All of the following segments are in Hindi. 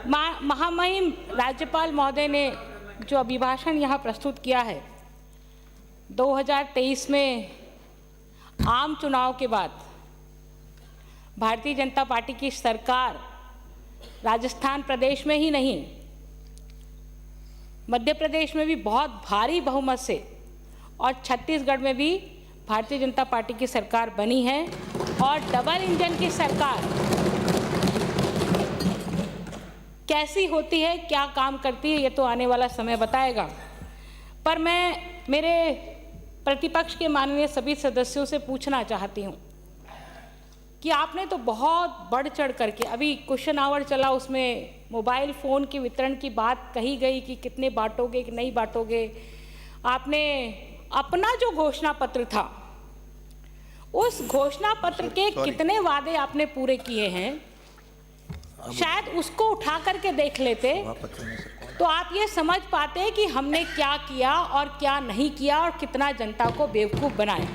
महामहिम राज्यपाल महोदय ने जो अभिभाषण यहाँ प्रस्तुत किया है, 2023 में आम चुनाव के बाद भारतीय जनता पार्टी की सरकार राजस्थान प्रदेश में ही नहीं, मध्य प्रदेश में भी बहुत भारी बहुमत से और छत्तीसगढ़ में भी भारतीय जनता पार्टी की सरकार बनी है और डबल इंजन की सरकार कैसी होती है, क्या काम करती है, ये तो आने वाला समय बताएगा। पर मैं मेरे प्रतिपक्ष के माननीय सभी सदस्यों से पूछना चाहती हूँ कि आपने तो बहुत बढ़ चढ़ करके, अभी क्वेश्चन आवर चला, उसमें मोबाइल फ़ोन के वितरण की बात कही गई कि कितने बांटोगे कि नहीं बांटोगे। आपने अपना जो घोषणा पत्र था, उस घोषणा पत्र के कितने वादे आपने पूरे किए हैं, शायद उसको उठा करके देख लेते तो आप ये समझ पाते कि हमने क्या किया और क्या नहीं किया और कितना जनता को बेवकूफ़ बनाया।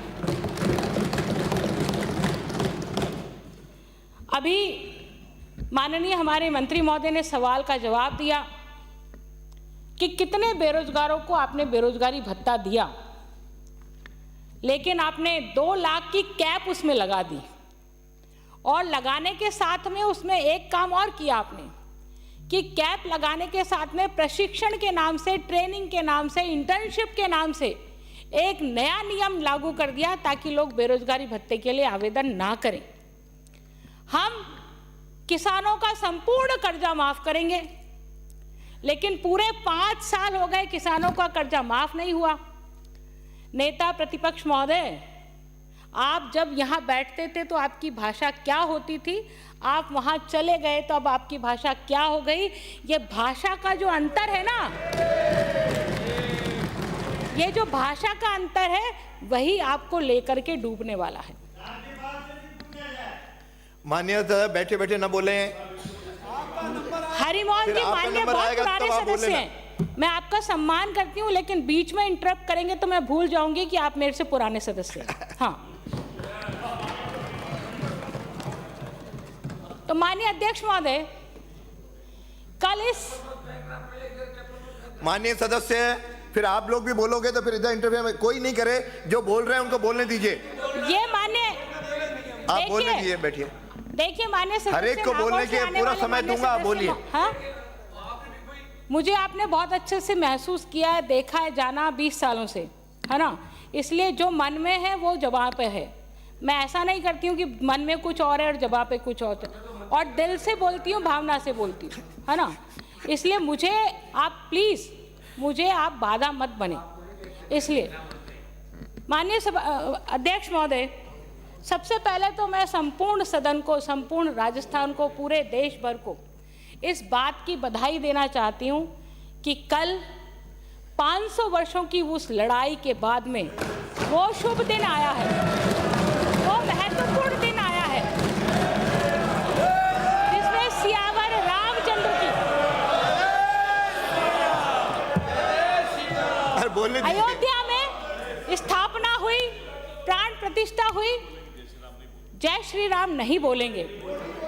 अभी माननीय हमारे मंत्री महोदय ने सवाल का जवाब दिया कि कितने बेरोजगारों को आपने बेरोजगारी भत्ता दिया, लेकिन आपने 2 लाख की कैप उसमें लगा दी और लगाने के साथ में उसमें एक काम और किया आपने कि कैप लगाने के साथ में प्रशिक्षण के नाम से, ट्रेनिंग के नाम से, इंटर्नशिप के नाम से एक नया नियम लागू कर दिया ताकि लोग बेरोजगारी भत्ते के लिए आवेदन ना करें। हम किसानों का संपूर्ण कर्जा माफ करेंगे, लेकिन पूरे 5 साल हो गए किसानों का कर्जा माफ नहीं हुआ। नेता प्रतिपक्ष महोदय, आप जब यहाँ बैठते थे तो आपकी भाषा क्या होती थी, आप वहाँ चले गए तो अब आपकी भाषा क्या हो गई। ये भाषा का जो अंतर है ना, ये जो भाषा का अंतर है वही आपको लेकर के डूबने वाला है। माननीय बैठे बैठे ना बोले। हरिमोहन जी माननीय बहुत पुराने सदस्य हैं, मैं आपका सम्मान करती हूँ, लेकिन बीच में इंटरप्ट करेंगे तो मैं भूल जाऊंगी कि आप मेरे से पुराने सदस्य हैं। हाँ, तो माननीय अध्यक्ष महोदय, कल इस माननीय सदस्य, फिर आप लोग भी बोलोगे तो फिर इधर इंटरव्यू कोई नहीं करे, जो बोल रहे हैं उनको बोलने दीजिए। ये माननीय, आप बोलने दीजिए, बैठिए। देखिए माननीय सदस्य, हर एक को बोलने के पूरा समय दूंगा, आप बोलिए। हाँ, मुझे आपने बहुत अच्छे से महसूस किया है, देखा है, जाना 20 सालों से, है ना, इसलिए जो मन में है वो जवाब पे है। मैं ऐसा नहीं करती हूँ कि मन में कुछ और है और जवाब पे कुछ और दिल से बोलती हूँ, भावना से बोलती हूँ, है ना। इसलिए मुझे आप प्लीज़, मुझे आप बाधा मत बने। इसलिए माननीय अध्यक्ष महोदय, सबसे पहले तो मैं संपूर्ण सदन को, संपूर्ण राजस्थान को, पूरे देश भर को इस बात की बधाई देना चाहती हूँ कि कल 500 वर्षों की उस लड़ाई के बाद में वो शुभ दिन आया है, वो महत्वपूर्ण दिन आया है, जिसमें सियावर रामचंद्र की अयोध्या में स्थापना हुई, प्राण प्रतिष्ठा हुई। जय श्री राम नहीं बोलेंगे,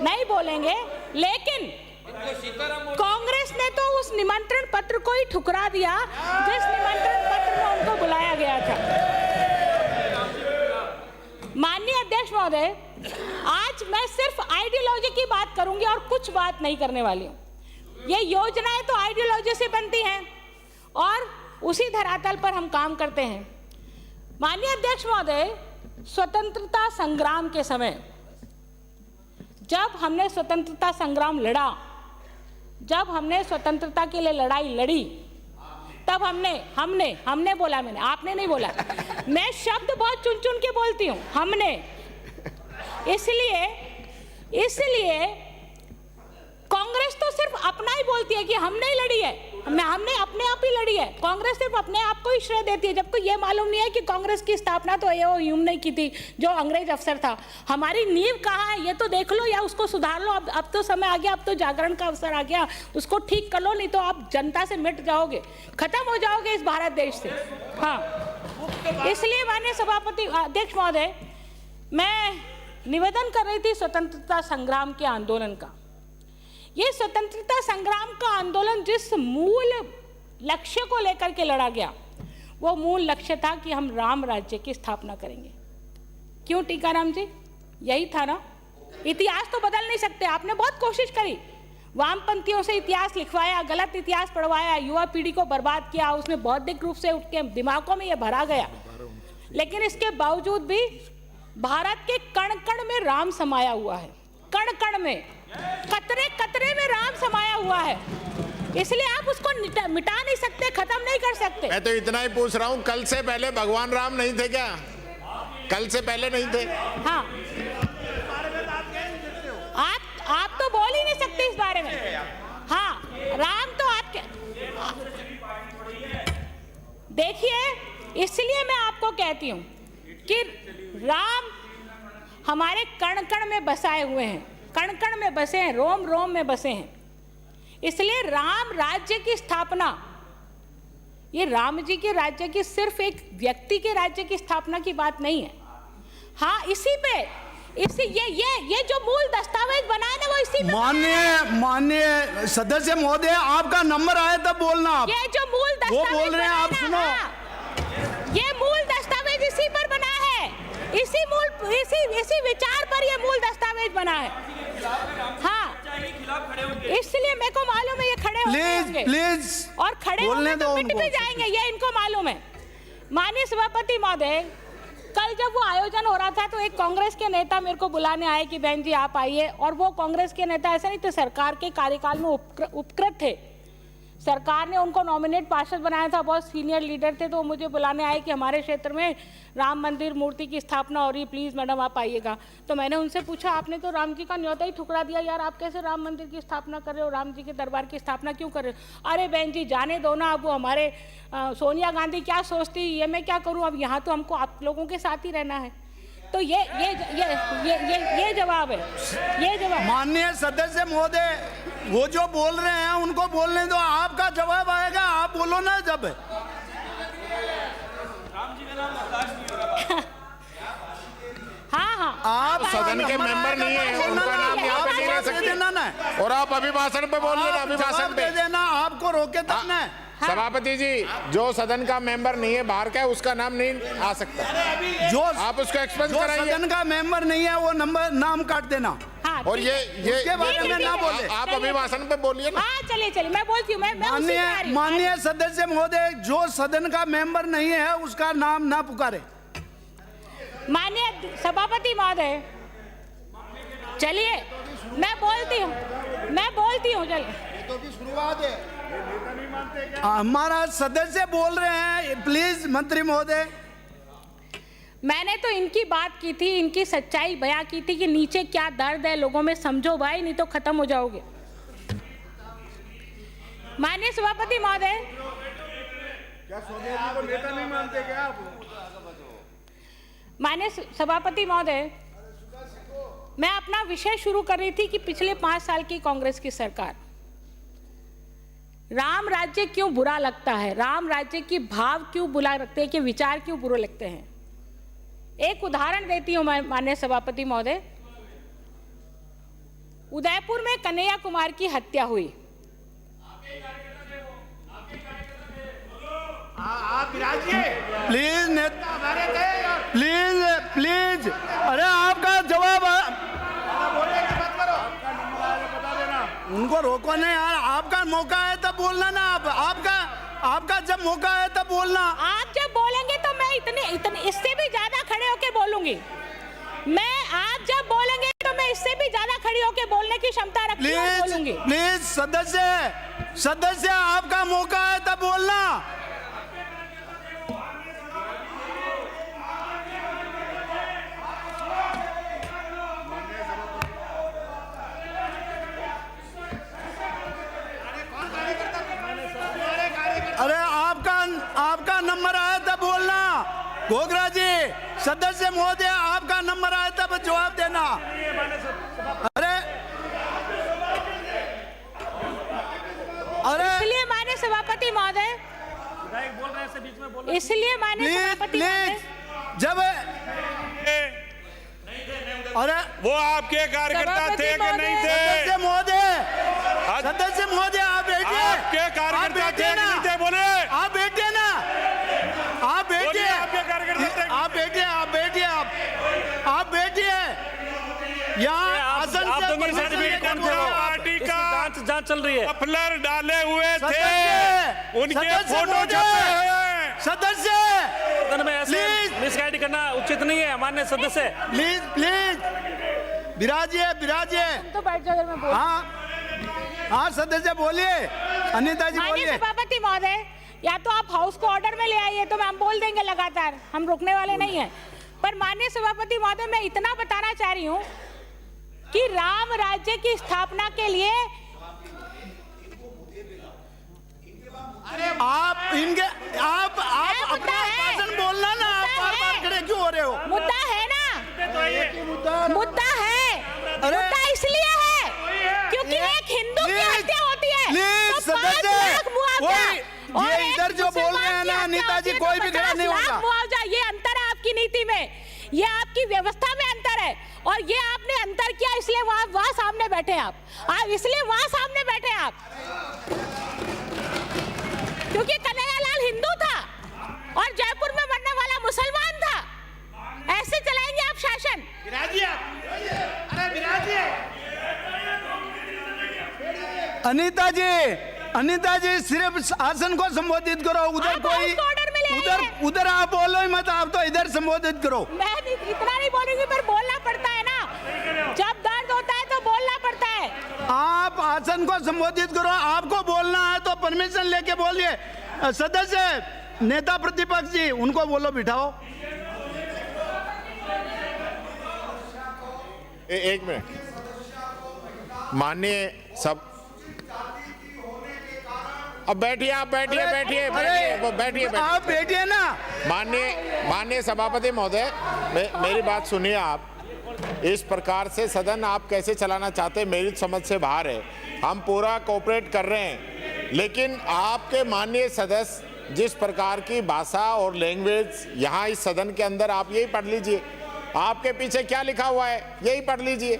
नहीं बोलेंगे, लेकिन कांग्रेस ने तो उस निमंत्रण पत्र को ही ठुकरा दिया जिस निमंत्रण पत्र में उनको बुलाया गया था। माननीय अध्यक्ष महोदय, आज मैं सिर्फ आइडियोलॉजी की बात करूंगी और कुछ बात नहीं करने वाली हूं। ये योजनाएं तो आइडियोलॉजी से बनती हैं और उसी धरातल पर हम काम करते हैं। माननीय अध्यक्ष महोदय, स्वतंत्रता संग्राम के समय जब हमने स्वतंत्रता संग्राम लड़ा, जब हमने स्वतंत्रता के लिए लड़ाई लड़ी, तब हमने बोला, मैंने, आपने नहीं बोला, मैं शब्द बहुत चुन चुन के बोलती हूँ, हमने, इसलिए कांग्रेस तो सिर्फ अपना ही बोलती है कि हमने ही लड़ी है, हमने अपने आप ही लड़ी है। कांग्रेस सिर्फ अपने आप को ही श्रेय देती है, जबकि ये मालूम नहीं है कि कांग्रेस की स्थापना तो एओ ह्यूम ने की थी, जो अंग्रेज अफसर था। हमारी नींव कहाँ है ये तो देख लो या उसको सुधार लो। अब तो समय आ गया, अब तो जागरण का अवसर आ गया, उसको ठीक कर लो, नहीं तो आप जनता से मिट जाओगे, खत्म हो जाओगे इस भारत देश से। हाँ, इसलिए माननीय सभापति अध्यक्ष महोदय, मैं निवेदन कर रही थी स्वतंत्रता संग्राम के आंदोलन का ये स्वतंत्रता संग्राम का आंदोलन जिस मूल लक्ष्य को लेकर के लड़ा गया, वो मूल लक्ष्य था कि हम राम राज्य की स्थापना करेंगे। क्यों टीकाराम जी? यही था ना। इतिहास तो बदल नहीं सकते। आपने बहुत कोशिश करी, वामपंथियों से इतिहास लिखवाया, गलत इतिहास पढ़वाया, युवा पीढ़ी को बर्बाद किया, उसमें बौद्धिक रूप से उनके दिमागों में ये भरा गया। लेकिन इसके बावजूद भी भारत के कण कण में राम समाया हुआ है, कण कण में, कतरे कतरे में राम समाया हुआ है। इसलिए आप उसको मिटा नहीं सकते, खत्म नहीं कर सकते। मैं तो इतना ही पूछ रहा हूँ, कल से पहले भगवान राम नहीं थे क्या? कल से पहले नहीं थे? हाँ, आप तो बोल ही नहीं सकते इस बारे में। हाँ, राम तो आपके, देखिए, इसलिए मैं आपको कहती हूँ कि राम हमारे कण कण में बसाए हुए हैं, कण कण में बसे हैं, रोम रोम में बसे हैं। इसलिए राम राज्य की स्थापना, ये राम जी के राज्य की सिर्फ एक व्यक्ति के राज्य की स्थापना की बात नहीं है। हाँ, ये जो मूल दस्तावेज बना है ना, वो इसी पे। माननीय सदस्य महोदय, आपका नंबर आया तब बोलना। आप ये जो मूल दस्तावेज वो बोल रहे हैं, आप सुनो। ये मूल दस्तावेज इसी पर बना है, इसी विचार पर ये मूल दस्तावेज बना है। हाँ, इसलिए मेरे को मालूम है ये खड़े होंगे, प्लीज और खड़े होंगे तो मिट भी जाएंगे, ये इनको मालूम है। माननीय सभापति महोदय, कल जब वो आयोजन हो रहा था तो एक कांग्रेस के नेता मेरे को बुलाने आए कि बहन जी आप आइए, और वो कांग्रेस के नेता ऐसा नहीं थे, सरकार के कार्यकाल में उपकृत थे। सरकार ने उनको नॉमिनेट पार्षद बनाया था, बहुत सीनियर लीडर थे, तो मुझे बुलाने आए कि हमारे क्षेत्र में राम मंदिर मूर्ति की स्थापना हो रही, प्लीज़ मैडम आप आइएगा। तो मैंने उनसे पूछा, आपने तो राम जी का न्योता ही ठुकरा दिया यार, आप कैसे राम मंदिर की स्थापना कर रहे हो, राम जी के दरबार की स्थापना क्यों कर रहे हो? अरे बहन जी जाने दो ना, अब वो हमारे सोनिया गांधी क्या सोचती, ये मैं क्या करूँ, अब यहाँ तो हमको आप लोगों के साथ ही रहना है। तो ये जवाब है, ये जवाब। माननीय सदस्य महोदय, वो जो बोल रहे हैं उनको बोलने दो, आपका जवाब आएगा, आप बोलो ना। जब हाँ, आप सदन के मेंबर नहीं है, उनका नाम यहाँ पे नहीं ले सकते, और आप अभिभाषण पे बोल लेना, अभिभाषण पे देना, आपको रोके तब ना। सभापति जी, जो सदन का मेंबर नहीं है, बाहर का है, उसका नाम नहीं आ सकता। जो आप उसको एक्सपेंस जो कराइए। सदन का मेंबर नहीं है वो नाम काट देना। हाँ, और ये उसके बारे में ना बोले। आप अभिभाषण पे बोलिए ना। हाँ, चलिए मैं बोलती हूँ। माननीय सदस्य महोदय, जो सदन का मेंबर नहीं है उसका नाम ना पुकारे। माननीय सभापति महोदय, चलिए मैं बोलती हूँ चलिए। तो भी शुरुआत है, हमारा सदस्य बोल रहे हैं, प्लीज मंत्री महोदय। मैंने तो इनकी बात की थी, इनकी सच्चाई बयां की थी कि नीचे क्या दर्द है लोगों में, समझो भाई, नहीं तो खत्म हो जाओगे। माननीय सभापति महोदय, क्या सोनिया जी को नेता नहीं मानते क्या आप? माननीय सभापति महोदय, मैं अपना विषय शुरू कर रही थी कि पिछले 5 साल की कांग्रेस की सरकार, राम राज्य क्यों बुरा लगता है, राम राज्य की भाव क्यों बुरा लगते हैं, कि विचार क्यों बुरे लगते हैं। एक उदाहरण देती हूं मैं माननीय सभापति महोदय। उदयपुर में कन्हैया कुमार की हत्या हुई। प्लीज प्लीज, अरे आपका जवाब उनको रोको नहीं यार, आपका मौका है तब बोलना ना। आपका जब मौका है तब बोलना। आप जब बोलेंगे तो मैं इतने इससे भी ज्यादा खड़े होके बोलूंगी। आप जब बोलेंगे तो मैं इससे भी ज्यादा खड़ी होके बोलने की क्षमता रखती हूँ, बोलूंगी। प्लीज सदस्य आपका मौका है तब बोलना। अरे आपका नंबर आया तब बोलना। घोगरा जी, सदस्य महोदय, आपका नंबर आया तब जवाब देना। अरे इसलिए माननीय सभापति महोदय, इसलिए माननीय सभापति महोदय, जब वो आपके कार्यकर्ता थे कि नहीं थे? सदस्य महोदय, कार्यकर्ता थे कि नहीं थे? बोले आप बैठिए ना, आप बैठिए, आपके कार्यकर्ता थे? आप बैठिए, आप बैठिए, आप बैठिए यहाँ आसन आप से दोनों के सर्टिफिकेट कौन थे? पार्टी का जांच चल रही है। मफलर डाले हुए थे, सदस्य, उनके सदस्य फोटो महोदय, छपे हैं। सदस्य सदन में ऐसे Please! मिसगाइड करना उचित नहीं है माननीय सदस्य। प्लीज प्लीज विराजिए, विराजिए। तो बैठ जाओ, मैं बोल। हाँ हाँ सदस्य बोलिए, अनिता जी माननीय बोलिए। सभापति महोदय, या तो आप हाउस को ऑर्डर में ले आइए तो हम बोल देंगे लगातार, हम रुकने वाले नहीं हैं। पर माननीय सभापति महोदय, मैं इतना बताना चाह रही हूँ कि राम राज्य की स्थापना के लिए आप इनके आप अपना भाषण बोलना ना, आप बार-बार खड़े क्यों हो रहे हो? मुद्दा है ना, मुद्दा है, अरे! मुद्दा इसलिए है क्योंकि एक हिंदू की हत्या होती है प्लीज तो 5 सदस्य, लाख मुआवजा, कोई और ये एक इधर जो बोल रहे हैं मुसलमान ना की अनिता हत्या जी, होती है कोई तो भी खड़ा 50 नहीं लाख होगा। मुआवजा। ये अंतर है आपकी नीति में, ये आपकी व्यवस्था में अंतर है, और ये आपने अंतर किया, इसलिए वहां सामने बैठे हैं आप इसलिए वहां सामने बैठे हैं आप, क्योंकि कन्हैयालाल हिंदू था और जयपुर में मरने वाला मुसलमान था। ऐसे चलाएंगे आप शासन? अनिता जी सिर्फ आसन को संबोधित करो, उधर आप कोई उसको ऑर्डर में ले आइए। उधर आप बोलो ही मत, आप तो इधर संबोधित करो। मैं इतना नहीं बोलूंगी, पर बोलना पड़ता है ना, जब दर्द होता है तो बोलना पड़ता है। आप आसन को संबोधित करो, आपको बोलना है तो परमिशन लेके बोलिए। सदस्य नेता प्रतिपक्ष जी, उनको बोलो बिठाओ। एक मिनट, माननीय सब, अब बैठिए, आप बैठिए, बैठिए, बैठिए, आप बैठिए ना। माननीय सभापति महोदय, मेरी बात सुनिए। आप इस प्रकार से सदन आप कैसे चलाना चाहते हैं, मेरी समझ से बाहर है। हम पूरा कोऑपरेट कर रहे हैं, लेकिन आपके माननीय सदस्य जिस प्रकार की भाषा और लैंग्वेज यहाँ इस सदन के अंदर, आप यही पढ़ लीजिए, आपके पीछे क्या लिखा हुआ है यही पढ़ लीजिए,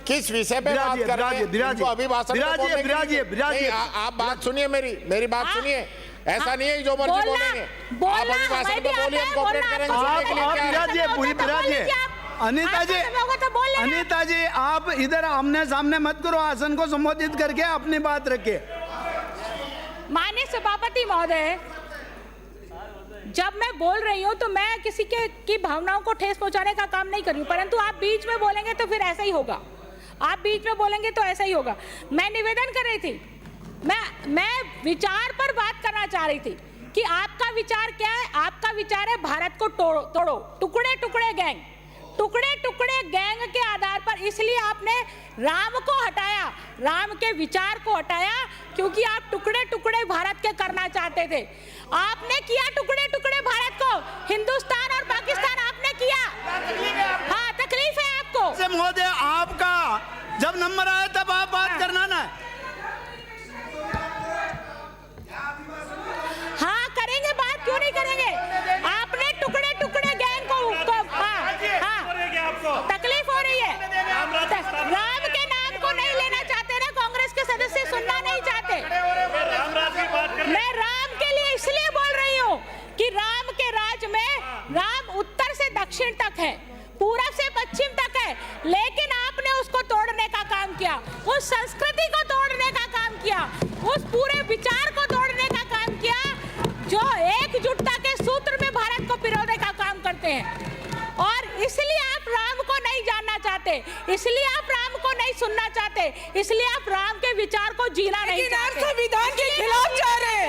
किस विषय पे बात कर रहे हैं। इनको अभिभाषण आप बात सुनिए, मेरी बात सुनिए। ऐसा नहीं है कि जो मर्जी बोलेंगे, आप अभिभाषण पे बोलिए, हम कोऑपरेट करेंगे। अनिता जी आप इधर आमने सामने मत करो, आसन को संबोधित करके अपनी बात रखिए। माननीय सभापति महोदय, जब मैं बोल रही हूँ तो मैं किसी की भावनाओं को ठेस पहुंचाने का काम नहीं कर रही हूँ, परंतु आप बीच में बोलेंगे तो फिर ऐसा ही होगा, आप बीच में बोलेंगे तो ऐसा ही होगा। मैं निवेदन कर रही थी, मैं विचार पर बात करना चाह रही थी कि आपका विचार क्या है। आपका विचार है भारत को तोड़ो, टुकड़े टुकड़े गैंग के आधार पर। इसलिए आपने राम को हटाया, राम के विचार को हटाया, क्योंकि आप टुकड़े टुकड़े भारत के करना चाहते थे। आपने किया टुकड़े टुकड़े भारत को, हिंदुस्तान और पाकिस्तान आपने किया। हाँ, तकलीफ है आपको। महोदय, आपका जब नंबर आया तब आप बात करना ना। हाँ, करेंगे बात, क्यों नहीं करेंगे। आपने टुकड़े टुकड़े गैंग को तकलीफ हो रही है। राम के नाम को नहीं लेना चाहते ना, कांग्रेस के सदस्य सुनना नहीं चाहते। मैं राम के लिए इसलिए बोल रही हूँ कि राम के राज में राम उत्तर से दक्षिण तक है, पूरब से पश्चिम तक है, लेकिन आपने उसको तोड़ने का काम किया, उस संस्कृति को तोड़ने का काम किया, उस पूरे विचार को तोड़ने का काम किया जो एकजुटता के सूत्र में भारत को पिरोने का काम करते हैं। और इसलिए आप राम को नहीं जानना चाहते, इसलिए आप राम को नहीं सुनना चाहते, इसलिए आप राम के विचार को जीना नहीं चाहते। आप संविधान के खिलाफ जा रहे हैं,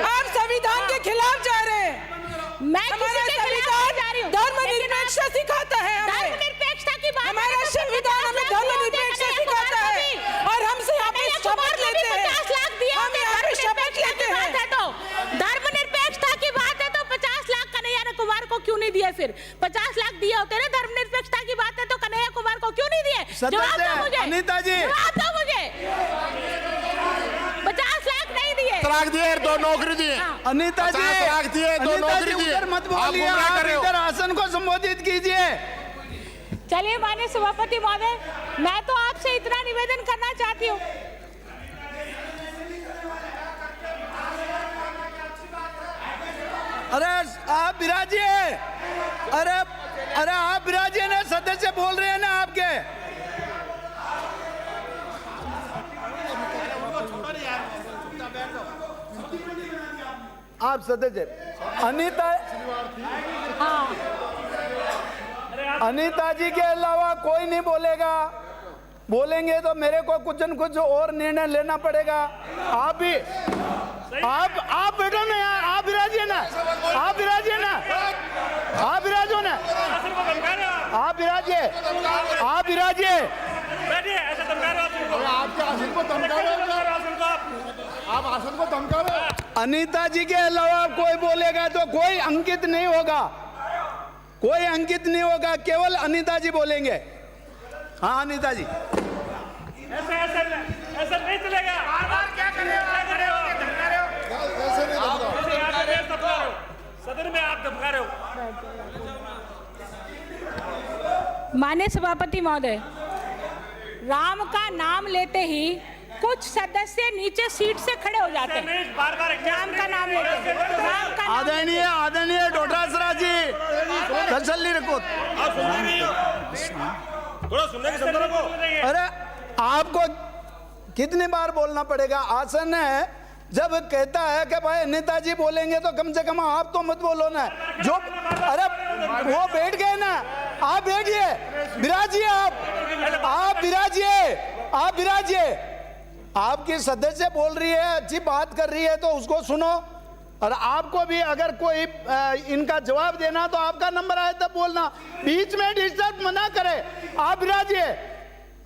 आप संविधान के खिलाफ जा रहे हैं। मैं किसी के खिलाफ जा रही हूँ। धर्मनिरपेक्षता सिखाता है हमें, धर्मनिरपेक्षता की बात, हमारा संविधान हमें धर्मनिरपेक्षता सिखाता है, और हमसे आप शपथ लेते हैं, 50 लाख दिए, हम यहाँ पे शपथ लेते हैं। तो धर्मनिरपेक्षता की बात है तो 50 लाख कन्हैया कुमार को क्यों नहीं दिए? फिर 50 लाख दिए होते ना। धर्मनिरपेक्षता की बात है तो कन्हैया कुमार को क्यों नहीं दिए? जवाब दो मुझे, अनिता जी, जवाब दो मुझे। 50 लाख नहीं दिए, 50 लाख दिए, 2 नौकरी दिए। अनिता जी 50 लाख दिए, 2 नौकरी दिए। उधर मत बोलिए, आप इधर आसन को संबोधित कीजिए। चलिए माननीय सभापति महोदय, मैं तो आपसे इतना निवेदन करना चाहती हूँ। विराजिए। अरे अरे आप विराजिए ना, सदस्य बोल रहे हैं ना आपके। आप सदस्य अनीता जी के अलावा कोई नहीं बोलेगा। बोलेंगे तो मेरे को कुछ न कुछ और निर्णय लेना पड़ेगा। आप भी आप बैठो ना यार, आप विराजिए ना, आप विराजिए ना, आप विराजो ना, आप विराजिए, आप विराजिए। बैठिए, ऐसे धमका रहे हो आपके आसन को धमका रहे हो, आप आसन को धमका रहे हो। अनीता जी के अलावा कोई बोलेगा तो कोई अंकित नहीं होगा, कोई अंकित नहीं होगा, केवल अनीता जी बोलेंगे। हाँ अनीता जी। ऐसे ऐसे ऐसे नहीं चलेगा। क्या कर रहे हो? कैसे नहीं धमका? सदन में आप धमका रहे हो। माननीय सभापति महोदय, राम का नाम लेते ही कुछ सदस्य नीचे सीट से खड़े हो जाते हैं। बार-बार राम का नाम लेते हैं, राम का नाम आदरणीय आदरणीय डोटासरा जी, तसल्ली रखो। थोड़ा सुनने की क्षमता रखो। अरे आपको कितनी बार बोलना पड़ेगा? आसन है, जब कहता है कि भाई नेताजी बोलेंगे तो कम से कम आप तो मत बोलो ना। जो अरे वो बैठ गए ना, आप बैठिए, विराजिए, आप विराजिए, आप विराजिए। आपकी सदस्य बोल रही है, अच्छी बात कर रही है तो उसको सुनो। और आपको भी अगर कोई इनका जवाब देना तो आपका नंबर आए तब बोलना, बीच में डिस्टर्ब मना करे। आप विराजिए,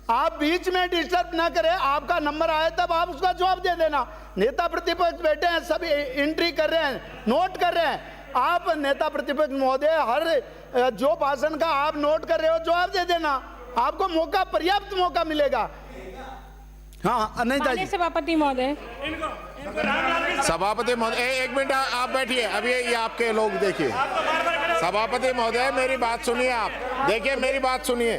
आप बीच में डिस्टर्ब ना करें, आपका नंबर आए तब आप उसका जवाब दे देना। नेता प्रतिपक्ष बैठे हैं, सब एंट्री कर रहे हैं, नोट कर रहे हैं। आप नेता प्रतिपक्ष महोदय हर जो भाषण का आप नोट कर रहे हो जवाब दे देना, आपको मौका, पर्याप्त मौका मिलेगा। हाँ अनीता माननीय जी। सभापति महोदय, सभापति महोदय एक मिनट आप बैठिए। अभी ये आपके लोग देखिए। सभापति महोदय मेरी बात सुनिए, आप देखिए मेरी बात सुनिए।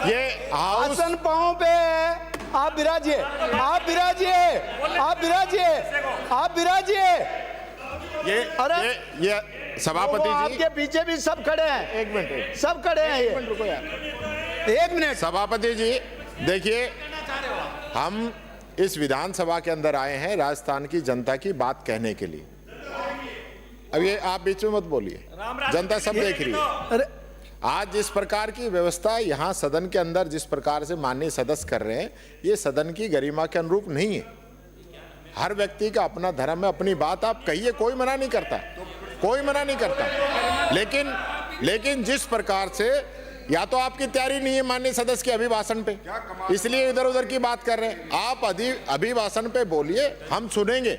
ये हाउस आसन पांव पे है, आप विराजिए, आप विराजिए, आप विराजिए, आप विराजिए। ये अरे ये वो सभापति जी आपके पीछे भी सब खड़े हैं, एक मिनट, सब खड़े हैं। एक मिनट रुको यार। एक मिनट। सभापति जी देखिए, हम इस विधानसभा के अंदर आए हैं राजस्थान की जनता की बात कहने के लिए। अब ये आप बीच में मत बोलिए, जनता सब देख रही है। अरे आज जिस प्रकार की व्यवस्था यहाँ सदन के अंदर जिस प्रकार से माननीय सदस्य कर रहे हैं, ये सदन की गरिमा के अनुरूप नहीं है। हर व्यक्ति का अपना धर्म है, अपनी बात आप कहिए, कोई मना नहीं करता, कोई मना नहीं करता। लेकिन जिस प्रकार से, या तो आपकी तैयारी नहीं है माननीय सदस्य के अभिभाषण पे, इसलिए इधर उधर की बात कर रहे हैं। आप अभिभाषण पे बोलिए, हम सुनेंगे,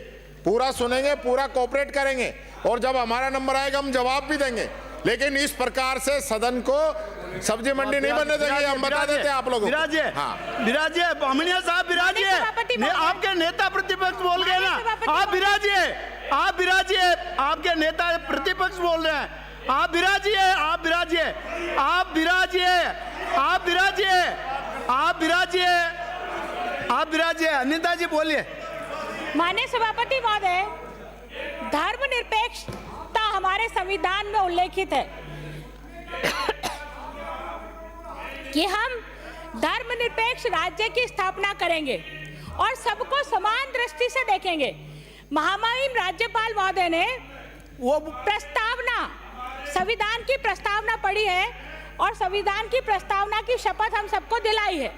पूरा सुनेंगे, पूरा कोऑपरेट करेंगे, और जब हमारा नंबर आएगा हम जवाब भी देंगे। लेकिन इस प्रकार से सदन को सब्जी मंडी नहीं बनने देंगे, हम बता देते हैं आप लोगों को। विराजिए, हाँ विराजिए, बामणिया साहब विराजिए। आपके नेता प्रतिपक्ष बोल गए ना, आप विराजिए, आप विराजिए। आपके नेता प्रतिपक्ष बोल रहे हैं, आप विराजिए, आप विराजिए, आप विराजिए, आप विराजिए, आप विराजिए, आप विराजिए। अनीता जी बोलिए। माननीय सभापति महोदय, धर्मनिरपेक्षता हमारे संविधान में उल्लेखित है कि हम धर्मनिरपेक्ष राज्य की स्थापना करेंगे और सबको समान दृष्टि से देखेंगे। महामहिम राज्यपाल महोदय ने वो प्रस्तावना, संविधान की प्रस्तावना पढ़ी है और संविधान की प्रस्तावना की शपथ हम सबको दिलाई है।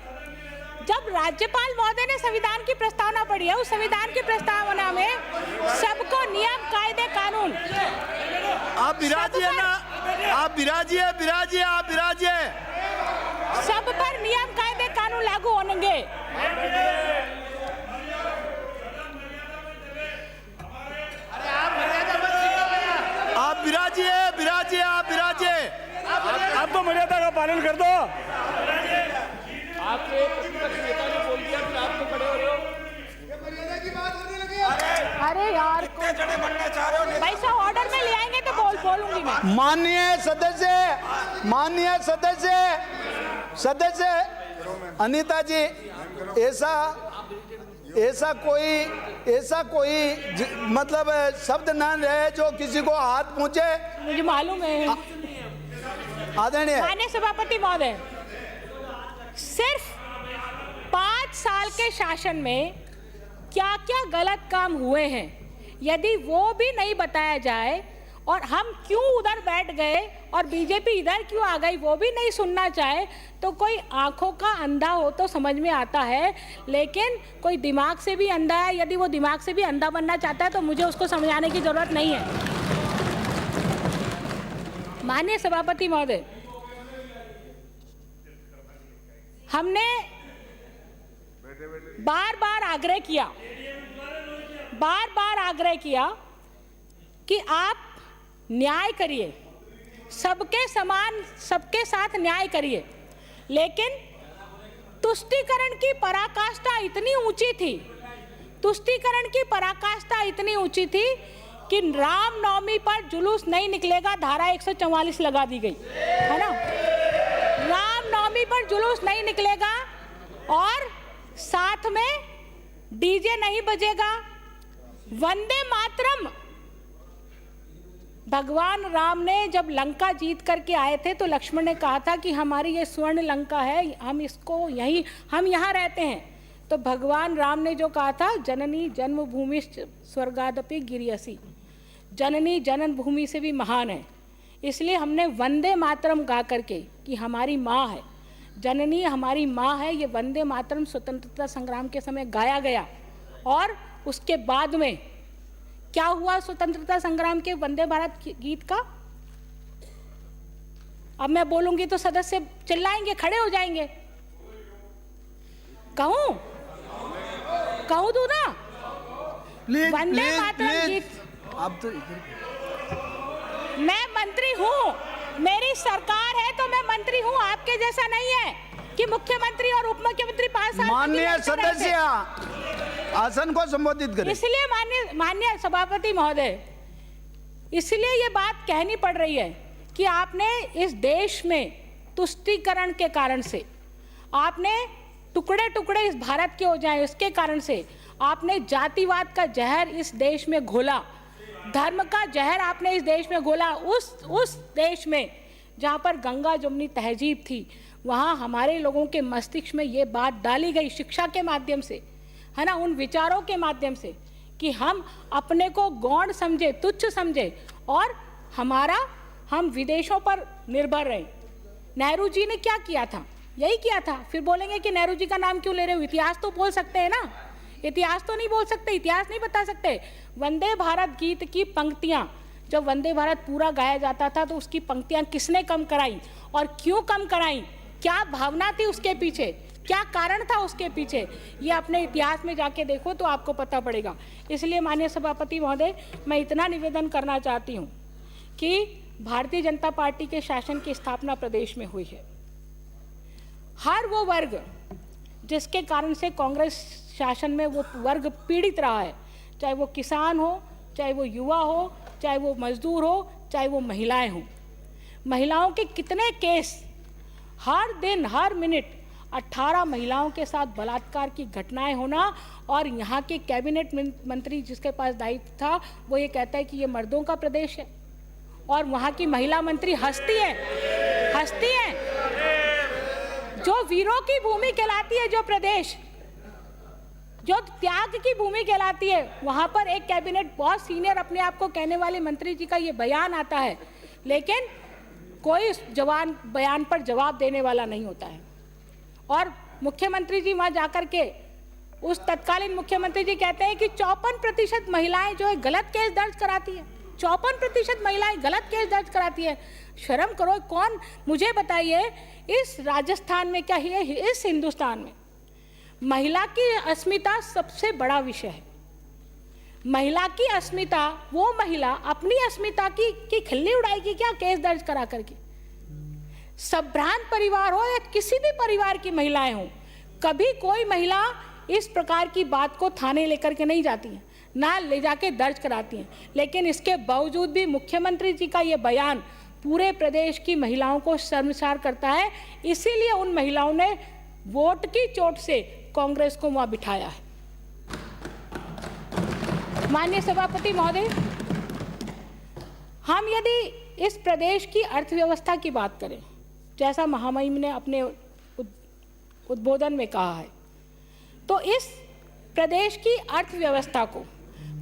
जब राज्यपाल महोदय ने संविधान की प्रस्तावना पढ़ी है, उस संविधान की प्रस्तावना में सबको नियम, कायदे, कानून, आप विराजिए ना, आप विराजिए, विराजिए, आप विराजिए। सब पर नियम, कायदे, कानून लागू होंगे। आप विराजिए, विराजिए, आप विराजिए। अब तो मर्यादा का पालन कर दो। आपके प्रतिपक्ष नेता ने बोल दिया, फिर आप तो खड़े हो रहे हो। अरे यार, पैसा ऑर्डर में ले आएंगे तो बोलूंगी मैं। माननीय सदस्य, माननीय सदस्य, सदस्य अनीता जी, ऐसा कोई मतलब शब्द ना रहे जो किसी को हाथ पहुंचे। मुझे मालूम है आदरणीय माननीय सभापति महोदय, सिर्फ 5 साल के शासन में क्या क्या गलत काम हुए हैं, यदि वो भी नहीं बताया जाए और हम क्यों उधर बैठ गए और बीजेपी इधर क्यों आ गई वो भी नहीं सुनना चाहे, तो कोई आंखों का अंधा हो तो समझ में आता है, लेकिन कोई दिमाग से भी अंधा है। यदि वो दिमाग से भी अंधा बनना चाहता है तो मुझे उसको समझाने की जरूरत नहीं है। माननीय सभापति महोदय, हमने बार बार आग्रह किया कि आप न्याय करिए, सबके समान, सबके साथ न्याय करिए, लेकिन तुष्टीकरण की पराकाष्ठा इतनी ऊंची थी कि रामनवमी पर जुलूस नहीं निकलेगा, धारा 144 लगा दी गई है ना। रामनवमी पर जुलूस नहीं निकलेगा और साथ में डीजे नहीं बजेगा, वंदे मातरम। भगवान राम ने जब लंका जीत करके आए थे तो लक्ष्मण ने कहा था कि हमारी ये स्वर्ण लंका है, हम यहाँ रहते हैं। तो भगवान राम ने जो कहा था, जननी जन्मभूमि स्वर्गादपि गिरियसी, जननी जन्मभूमि से भी महान है। इसलिए हमने वंदे मातरम गा करके कि हमारी माँ है, जननी हमारी माँ है, ये वंदे मातरम स्वतंत्रता संग्राम के समय गाया गया। और उसके बाद में क्या हुआ स्वतंत्रता संग्राम के वंदे भारत गीत का? अब मैं बोलूंगी तो सदस्य चिल्लाएंगे, खड़े हो जाएंगे। कहूं दूं ना? वंदे मातरम गीत। आप तो मैं मंत्री हूं, मेरी सरकार है तो मैं मंत्री हूं, आपके जैसा नहीं है कि मुख्यमंत्री और उप मुख्यमंत्री 5 साल। माननीय सदस्य आसन को संबोधित करें। इसलिए माननीय सभापति महोदय, इसलिए ये बात कहनी पड़ रही है कि आपने इस देश में तुष्टीकरण के कारण से, आपने टुकड़े टुकड़े इस भारत के हो जाए इसके कारण से, आपने जातिवाद का जहर इस देश में घोला, धर्म का जहर आपने इस देश में घोला। उस देश में जहाँ पर गंगा जमुनी तहजीब थी, वहाँ हमारे लोगों के मस्तिष्क में ये बात डाली गई शिक्षा के माध्यम से, है ना, उन विचारों के माध्यम से कि हम अपने को गौण समझे, तुच्छ समझे और हम विदेशों पर निर्भर रहे। नेहरू जी ने क्या किया था? यही किया था। फिर बोलेंगे कि नेहरू जी का नाम क्यों ले रहे हो? इतिहास तो बोल सकते हैं ना, इतिहास तो नहीं बोल सकते, इतिहास नहीं बता सकते। वंदे भारत गीत की पंक्तियां, जब वंदे भारत पूरा गाया जाता था तो उसकी पंक्तियां किसने कम कराई और क्यों कम कराई? क्या भावना थी उसके पीछे, क्या कारण था उसके पीछे? ये अपने इतिहास में जाके देखो तो आपको पता पड़ेगा। इसलिए माननीय सभापति महोदय, मैं इतना निवेदन करना चाहती हूँ कि भारतीय जनता पार्टी के शासन की स्थापना प्रदेश में हुई है। हर वो वर्ग जिसके कारण से कांग्रेस शासन में वो वर्ग पीड़ित रहा है, चाहे वो किसान हो, चाहे वो युवा हो, चाहे वो मजदूर हो, चाहे वो महिलाएं हों। महिलाओं के कितने केस, हर दिन हर मिनट 18 महिलाओं के साथ बलात्कार की घटनाएं होना, और यहाँ के कैबिनेट मंत्री जिसके पास दायित्व था वो ये कहता है कि ये मर्दों का प्रदेश है, और वहाँ की महिला मंत्री हंसती है। जो वीरों की भूमि कहलाती है, जो प्रदेश, जो त्याग की भूमि कहलाती है, वहाँ पर एक कैबिनेट बहुत सीनियर अपने आप को कहने वाले मंत्री जी का ये बयान आता है, लेकिन कोई जवान बयान पर जवाब देने वाला नहीं होता है। और मुख्यमंत्री जी वहाँ जाकर के, उस तत्कालीन मुख्यमंत्री जी कहते हैं कि 54% महिलाएं जो है गलत केस दर्ज कराती है। 54% महिलाएं गलत केस दर्ज कराती है। शर्म करो। कौन, मुझे बताइए, इस राजस्थान में क्या है, इस हिंदुस्तान में महिला की अस्मिता सबसे बड़ा विषय है। महिला की अस्मिता, वो महिला अपनी अस्मिता की खिल्ली उड़ाएगी क्या केस दर्ज करा करके? संभ्रांत परिवार हो या किसी भी परिवार की महिलाएं हो, कभी कोई महिला इस प्रकार की बात को थाने लेकर के नहीं जाती है, ना ले जाके दर्ज कराती हैं। लेकिन इसके बावजूद भी मुख्यमंत्री जी का ये बयान पूरे प्रदेश की महिलाओं को शर्मसार करता है। इसीलिए उन महिलाओं ने वोट की चोट से कांग्रेस को वहां बिठाया है। माननीय सभापति महोदय, हम यदि इस प्रदेश की अर्थव्यवस्था की बात करें, जैसा महामहिम ने अपने उद्बोधन में कहा है, तो इस प्रदेश की अर्थव्यवस्था को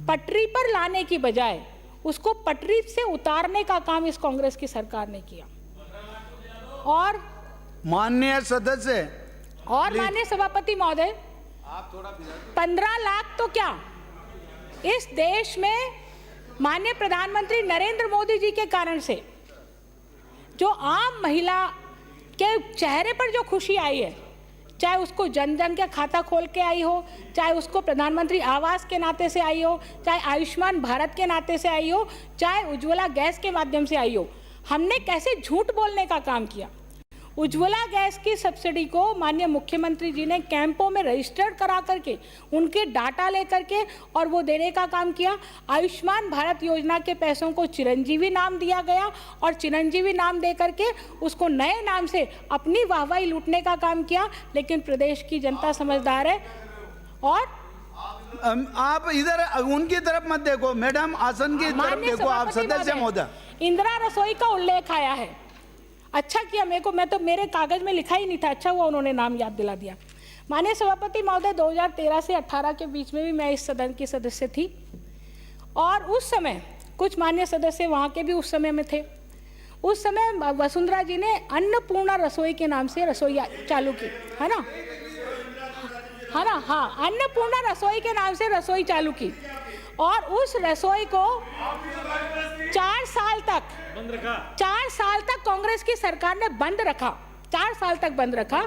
पटरी पर लाने की बजाय उसको पटरी से उतारने का काम इस कांग्रेस की सरकार ने किया। और माननीय सदस्य और माननीय सभापति महोदय, 15 लाख तो क्या, इस देश में माननीय प्रधानमंत्री नरेंद्र मोदी जी के कारण से जो आम महिला के चेहरे पर जो खुशी आई है, चाहे उसको जन जन के खाता खोल के आई हो, चाहे उसको प्रधानमंत्री आवास के नाते से आई हो, चाहे आयुष्मान भारत के नाते से आई हो, चाहे उज्ज्वला गैस के माध्यम से आई हो, हमने कैसे झूठ बोलने का काम किया। उज्ज्वला गैस की सब्सिडी को माननीय मुख्यमंत्री जी ने कैंपों में रजिस्टर्ड करा करके उनके डाटा लेकर के और वो देने का काम किया। आयुष्मान भारत योजना के पैसों को चिरंजीवी नाम दिया गया और चिरंजीवी नाम दे करके उसको नए नाम से अपनी वाहवाही लूटने का काम किया। लेकिन प्रदेश की जनता समझदार है। और आप इधर उनकी तरफ मत देखो मैडम, आसन की तरफ देखो आप सदस्य महोदय। इंदिरा रसोई का उल्लेख आया है, अच्छा किया, मैं तो मेरे कागज में लिखा ही नहीं था, अच्छा हुआ उन्होंने नाम याद दिला दिया। माननीय सभापति महोदय, 2013 से 18 के बीच में भी मैं इस सदन की सदस्य थी और उस समय कुछ माननीय सदस्य वहाँ के भी उस समय में थे। उस समय वसुंधरा जी ने अन्नपूर्णा रसोई के नाम से रसोई चालू की, है ना, हाँ, अन्नपूर्णा रसोई के नाम से रसोई चालू की और उस रसोई को 4 साल तक कांग्रेस की सरकार ने बंद रखा, 4 साल तक बंद रखा।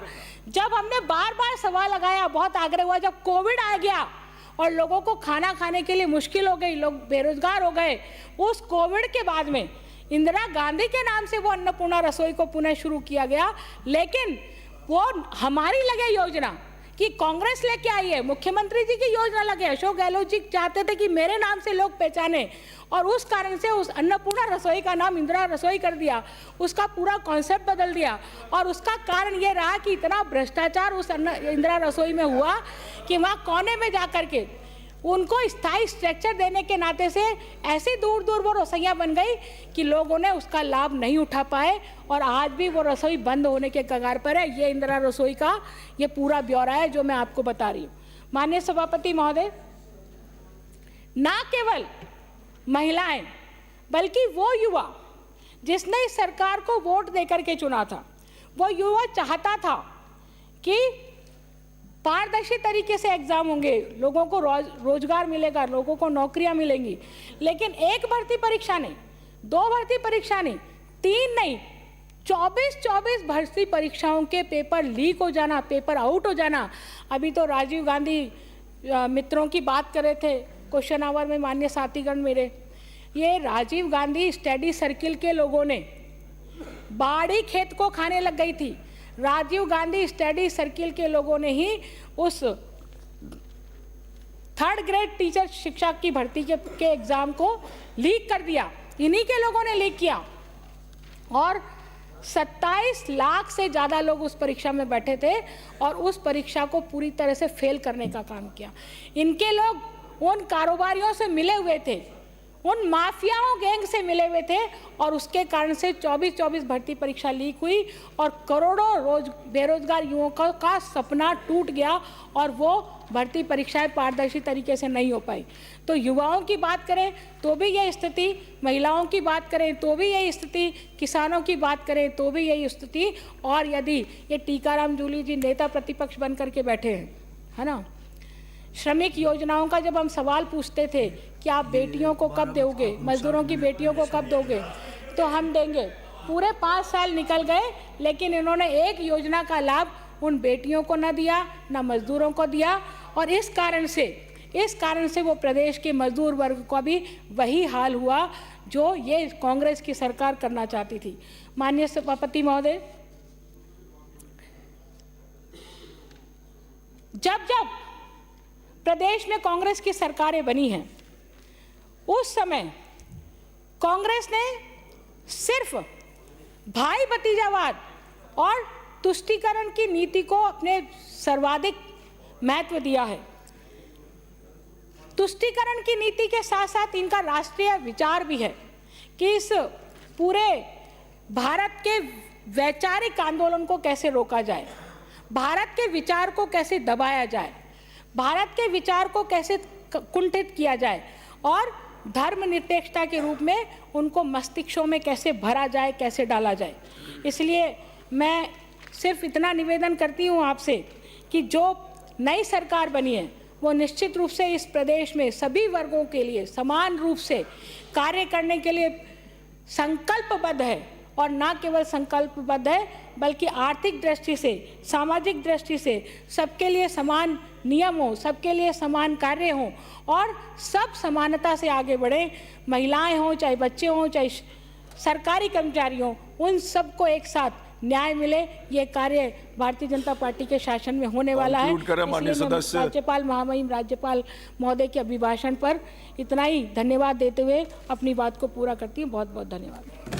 जब हमने बार बार सवाल लगाया, बहुत आग्रह हुआ, जब कोविड आ गया और लोगों को खाना खाने के लिए मुश्किल हो गई, लोग बेरोजगार हो गए, उस कोविड के बाद में इंदिरा गांधी के नाम से वो अन्नपूर्णा रसोई को पुनः शुरू किया गया। लेकिन वो हमारी लगे योजना कि कांग्रेस लेके आई है, मुख्यमंत्री जी की योजना लगे, अशोक गहलोत जी चाहते थे कि मेरे नाम से लोग पहचाने और उस कारण से उस अन्नपूर्णा रसोई का नाम इंदिरा रसोई कर दिया, उसका पूरा कॉन्सेप्ट बदल दिया। और उसका कारण ये रहा कि इतना भ्रष्टाचार उस इंदिरा रसोई में हुआ कि वहाँ कोने में जा करके उनको स्थायी स्ट्रक्चर देने के नाते से ऐसी दूर दूर वो रसोइयाँ बन गई कि लोगों ने उसका लाभ नहीं उठा पाए और आज भी वो रसोई बंद होने के कगार पर है। ये इंदिरा रसोई का ये पूरा ब्यौरा है जो मैं आपको बता रही हूँ। माननीय सभापति महोदय, ना केवल महिलाएं बल्कि वो युवा जिसने इस सरकार को वोट देकर के चुना था, वो युवा चाहता था कि पारदर्शी तरीके से एग्जाम होंगे, लोगों को रोजगार मिलेगा, लोगों को नौकरियां मिलेंगी। लेकिन एक भर्ती परीक्षा नहीं, 2 भर्ती परीक्षा नहीं, 3 नहीं, 24 भर्ती परीक्षाओं के पेपर लीक हो जाना, पेपर आउट हो जाना। अभी तो राजीव गांधी मित्रों की बात कर रहे थे क्वेश्चन आवर में, माननीय साथीगण मेरे, ये राजीव गांधी स्टडी सर्किल के लोगों ने बाड़ी खेत को खाने लग गई थी। राजीव गांधी स्टडी सर्किल के लोगों ने ही उस 3rd ग्रेड टीचर शिक्षा की भर्ती के एग्जाम को लीक कर दिया, इन्हीं के लोगों ने लीक किया और 27 लाख से ज़्यादा लोग उस परीक्षा में बैठे थे और उस परीक्षा को पूरी तरह से फेल करने का काम किया। इनके लोग उन कारोबारियों से मिले हुए थे, उन माफियाओं गैंग से मिले हुए थे और उसके कारण से 24 भर्ती परीक्षा लीक हुई और करोड़ों बेरोजगार युवकों का सपना टूट गया और वो भर्ती परीक्षाएं पारदर्शी तरीके से नहीं हो पाई। तो युवाओं की बात करें तो भी यही स्थिति, महिलाओं की बात करें तो भी यही स्थिति, किसानों की बात करें तो भी यही स्थिति। और यदि ये टीकाराम जूली जी नेता प्रतिपक्ष बन करके बैठे हैं, है ना, श्रमिक योजनाओं का जब हम सवाल पूछते थे कि आप बेटियों को कब दोगे, मजदूरों की बेटियों को कब दोगे, तो हम देंगे। पूरे 5 साल निकल गए लेकिन इन्होंने एक योजना का लाभ उन बेटियों को न दिया, न मजदूरों को दिया और इस कारण से वो प्रदेश के मजदूर वर्ग का भी वही हाल हुआ जो ये कांग्रेस की सरकार करना चाहती थी। माननीय सभापति महोदय, जब प्रदेश में कांग्रेस की सरकारें बनी हैं, उस समय कांग्रेस ने सिर्फ भाई भतीजावाद और तुष्टीकरण की नीति को अपने सर्वाधिक महत्व दिया है। तुष्टीकरण की नीति के साथ साथ इनका राष्ट्रीय विचार भी है कि इस पूरे भारत के वैचारिक आंदोलन को कैसे रोका जाए, भारत के विचार को कैसे दबाया जाए, भारत के विचार को कैसे कुंठित किया जाए और धर्मनिरपेक्षता के रूप में उनको मस्तिष्कों में कैसे भरा जाए, कैसे डाला जाए। इसलिए मैं सिर्फ इतना निवेदन करती हूँ आपसे कि जो नई सरकार बनी है वो निश्चित रूप से इस प्रदेश में सभी वर्गों के लिए समान रूप से कार्य करने के लिए संकल्पबद्ध है और न केवल संकल्पबद्ध है बल्कि आर्थिक दृष्टि से, सामाजिक दृष्टि से सबके लिए समान नियम हो, सबके लिए समान कार्य हो और सब समानता से आगे बढ़े। महिलाएं हों, चाहे बच्चे हों, चाहे सरकारी कर्मचारी हों, उन सबको एक साथ न्याय मिले। ये कार्य भारतीय जनता पार्टी के शासन में होने वाला है। इसलिए मैं राज्यपाल महामहिम राज्यपाल महोदय के अभिभाषण पर इतना ही धन्यवाद देते हुए अपनी बात को पूरा करती हूँ। बहुत बहुत धन्यवाद।